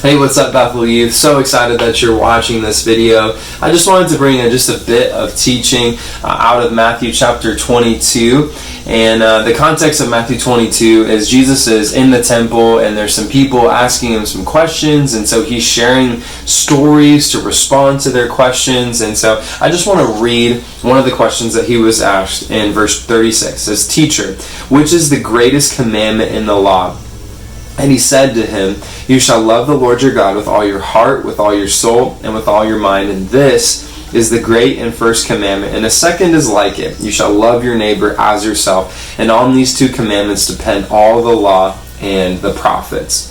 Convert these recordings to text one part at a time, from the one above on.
Hey, what's up, Bethel Youth? So excited that you're watching this video. I just wanted to bring in just a bit of teaching out of Matthew chapter 22. And the context of Matthew 22 is Jesus is in the temple and there's some people asking him some questions, and so he's sharing stories to respond to their questions. And so I just want to read one of the questions that he was asked in verse 36. It says, "Teacher, which is the greatest commandment in the law?" And he said to him, "You shall love the Lord your God with all your heart, with all your soul, and with all your mind. And this is the great and first commandment. And the second is like it. You shall love your neighbor as yourself. And on these two commandments depend all the law and the prophets."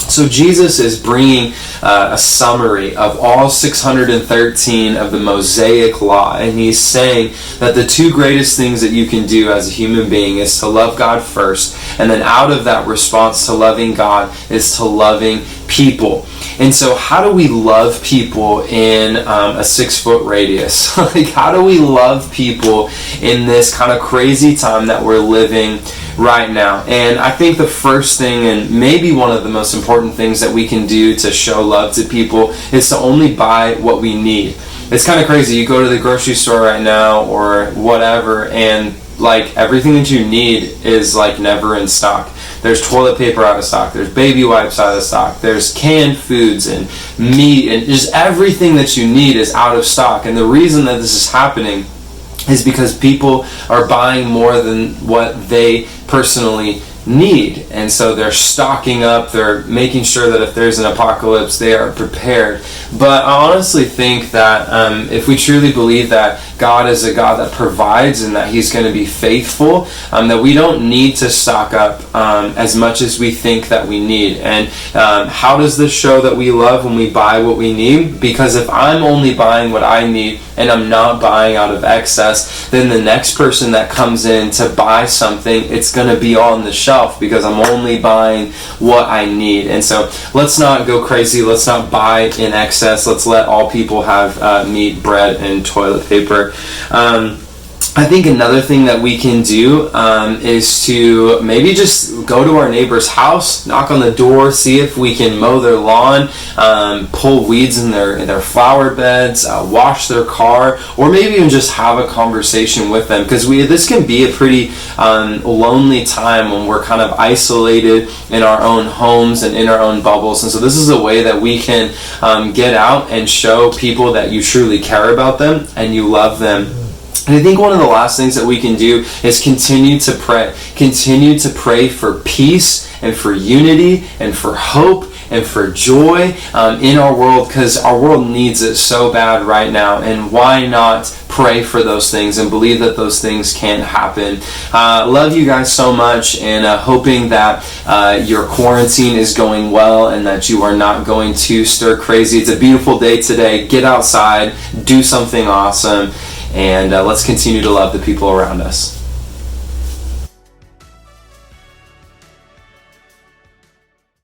So Jesus is bringing a summary of all 613 of the Mosaic Law, and he's saying that the two greatest things that you can do as a human being is to love God first, and then out of that response to loving God is to loving people. And so how do we love people in a 6-foot radius? Like, how do we love people in this kind of crazy time that we're living right now? And I think the first thing, and maybe one of the most important things that we can do to show love to people, is to only buy what we need. It's kind of crazy. You go to the grocery store right now or whatever, and like everything that you need is like never in stock. There's toilet paper out of stock, there's baby wipes out of stock, there's canned foods and meat, and just everything that you need is out of stock. And the reason that this is happening is because people are buying more than what they personally need, and so they're stocking up, they're making sure that if there's an apocalypse they are prepared. But I honestly think that if we truly believe that God is a God that provides and that he's going to be faithful, that we don't need to stock up as much as we think that we need. And how does this show that we love when we buy what we need? Because if I'm only buying what I need and I'm not buying out of excess, then the next person that comes in to buy something, it's going to be on the shelf because I'm only buying what I need. And so let's not go crazy. Let's not buy in excess. Let's let all people have meat, bread, and toilet paper. I think another thing that we can do is to maybe just go to our neighbor's house, knock on the door, see if we can mow their lawn, pull weeds in their flower beds, wash their car, or maybe even just have a conversation with them, because this can be a pretty lonely time when we're kind of isolated in our own homes and in our own bubbles. And so this is a way that we can get out and show people that you truly care about them and you love them. And I think one of the last things that we can do is continue to pray. Continue to pray for peace and for unity and for hope and for joy in our world, because our world needs it so bad right now. And why not pray for those things and believe that those things can happen? Love you guys so much, and hoping that your quarantine is going well and that you are not going to stir crazy. It's a beautiful day today. Get outside, do something awesome, and let's continue to love the people around us.